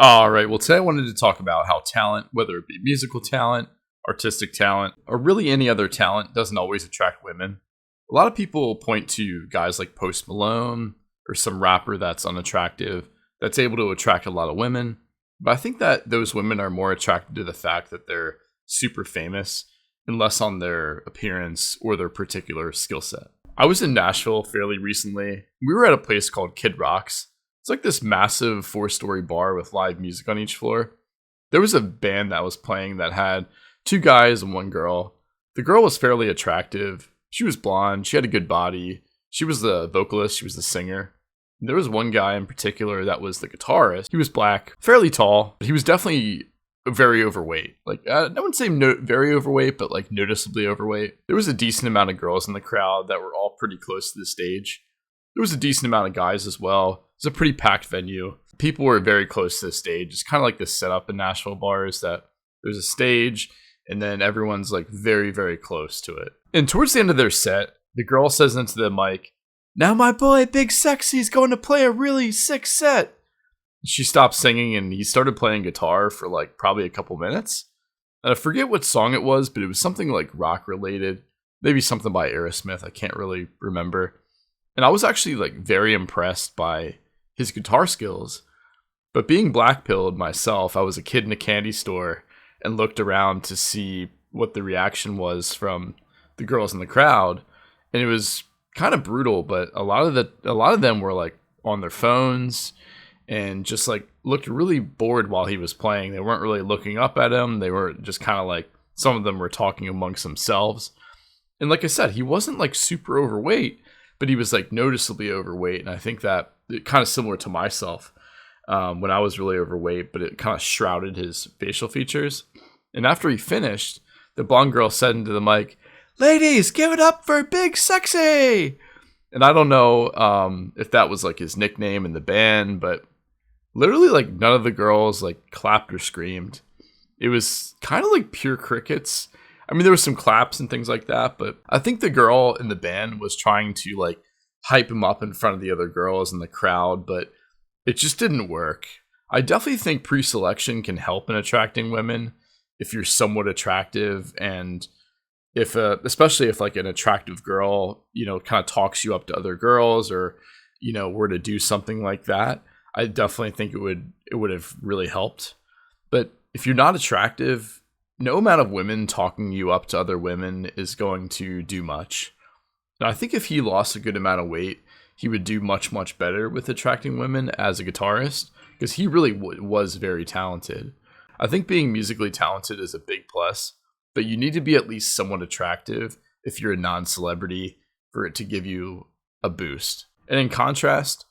All right. Well, today I wanted to talk about how talent, whether it be musical talent, artistic talent, or really any other talent, doesn't always attract women. A lot of people point to guys like Post Malone or some rapper that's unattractive that's able to attract a lot of women. But I think that those women are more attracted to the fact that they're super famous and less on their appearance or their particular skill set. I was in Nashville fairly recently. We were at a place called Kid Rock's. It's like this massive 4-story bar with live music on each floor. There was a band that was playing that had two guys and one girl. The girl was fairly attractive. She was blonde. She had a good body. She was the vocalist. She was the singer. There was one guy in particular that was the guitarist. He was black, fairly tall, but he was definitely very overweight. Like, I wouldn't say very overweight, but like noticeably overweight. There was a decent amount of girls in the crowd that were all pretty close to the stage. There was a decent amount of guys as well. It was a pretty packed venue. People were very close to the stage. It's kind of like this setup in Nashville bars that there's a stage and then everyone's like very, very close to it. And towards the end of their set, the girl says into the mic, "Now my boy Big Sexy's going to play a really sick set." She stopped singing and he started playing guitar for like probably a couple minutes. And I forget what song it was, but it was something like rock related. Maybe something by Aerosmith. I can't really remember. And I was actually like very impressed by his guitar skills. But being black-pilled myself, I was a kid in a candy store and looked around to see what the reaction was from the girls in the crowd. And it was kind of brutal, but a lot of them were like on their phones and just like looked really bored while he was playing. They weren't really looking up at him. They were just kind of like, some of them were talking amongst themselves. And like I said, he wasn't like super overweight, but he was like noticeably overweight. And I think that it kind of similar to myself when I was really overweight, but it kind of shrouded his facial features. And after he finished, the blonde girl said into the mic, "Ladies, give it up for Big Sexy." And I don't know if that was like his nickname in the band, but literally like none of the girls like clapped or screamed. It was kind of like pure crickets. I mean, there was some claps and things like that, but I think the girl in the band was trying to like hype him up in front of the other girls in the crowd, but it just didn't work. I definitely think pre-selection can help in attracting women if you're somewhat attractive, and if especially if like an attractive girl, kind of talks you up to other girls, or were to do something like that. I definitely think it would have really helped. But if you're not attractive, no amount of women talking you up to other women is going to do much. And I think if he lost a good amount of weight, he would do much, much better with attracting women as a guitarist, because he really was very talented. I think being musically talented is a big plus, but you need to be at least somewhat attractive if you're a non-celebrity for it to give you a boost. And in contrast,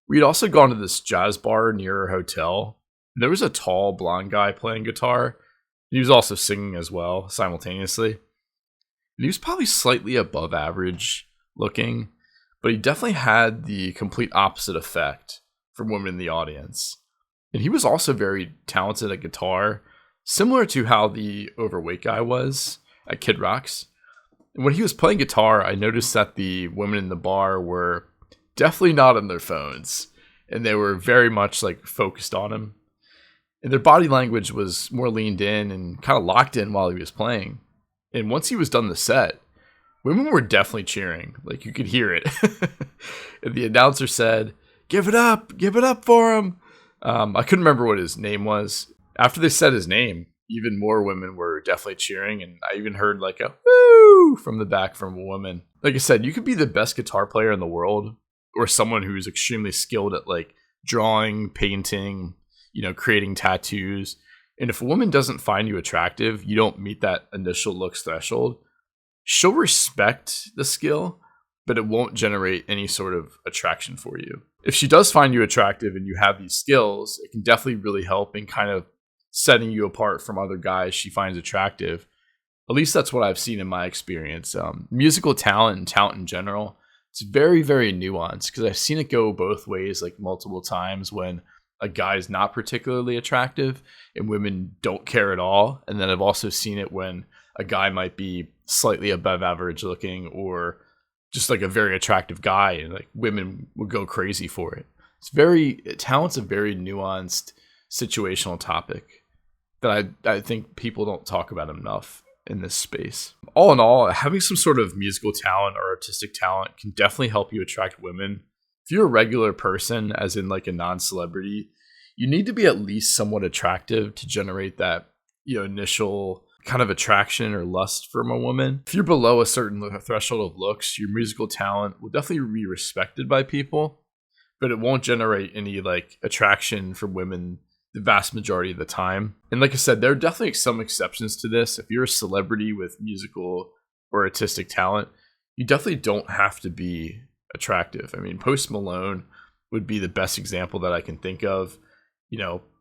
we'd also gone to this jazz bar near our hotel. There was a tall blonde guy playing guitar. He was also singing as well simultaneously. And he was probably slightly above average looking, but he definitely had the complete opposite effect from women in the audience. And he was also very talented at guitar, similar to how the overweight guy was at Kid Rock's. And when he was playing guitar, I noticed that the women in the bar were definitely not on their phones, and they were very much like focused on him. And their body language was more leaned in and kind of locked in while he was playing. And once he was done the set, women were definitely cheering. Like, you could hear it. And the announcer said, give it up for him." I couldn't remember what his name was. After they said his name, even more women were definitely cheering. And I even heard like a woo from the back from a woman. Like I said, you could be the best guitar player in the world, or someone who's extremely skilled at like drawing, painting, creating tattoos. And if a woman doesn't find you attractive, you don't meet that initial looks threshold, she'll respect the skill, but it won't generate any sort of attraction for you. If she does find you attractive and you have these skills, it can definitely really help in kind of setting you apart from other guys she finds attractive. At least that's what I've seen in my experience. Musical talent and talent in general, it's very, very nuanced, because I've seen it go both ways like multiple times when a guy is not particularly attractive and women don't care at all. And then I've also seen it when a guy might be slightly above average looking, or just like a very attractive guy, and like women would go crazy for it. Talent's a very nuanced situational topic that I think people don't talk about enough in this space. All in all, having some sort of musical talent or artistic talent can definitely help you attract women. If you're a regular person, as in like a non-celebrity, you need to be at least somewhat attractive to generate that, initial kind of attraction or lust from a woman. If you're below a certain threshold of looks, your musical talent will definitely be respected by people, but it won't generate any like attraction from women the vast majority of the time. And like I said, there are definitely some exceptions to this. If you're a celebrity with musical or artistic talent, you definitely don't have to be attractive. I mean, Post Malone would be the best example that I can think of.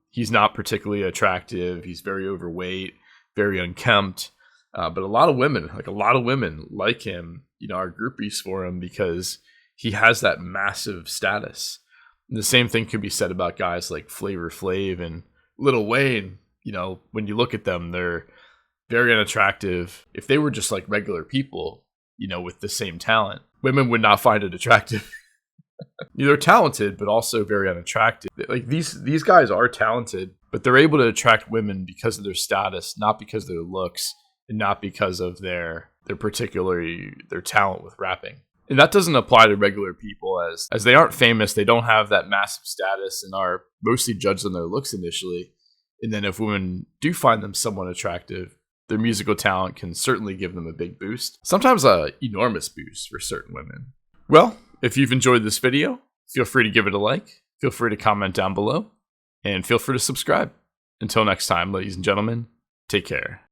He's not particularly attractive. He's very overweight, very unkempt. But a lot of women like him, are groupies for him because he has that massive status. And the same thing could be said about guys like Flavor Flav and Lil Wayne. When you look at them, they're very unattractive. If they were just like regular people, with the same talent, women would not find it attractive. They're talented, but also very unattractive. Like these guys are talented, but they're able to attract women because of their status, not because of their looks, and not because of their talent with rapping. And that doesn't apply to regular people, as they aren't famous, they don't have that massive status, and are mostly judged on their looks initially. And then if women do find them somewhat attractive, their musical talent can certainly give them a big boost. Sometimes an enormous boost for certain women. Well, if you've enjoyed this video, feel free to give it a like, feel free to comment down below, and feel free to subscribe. Until next time, ladies and gentlemen, take care.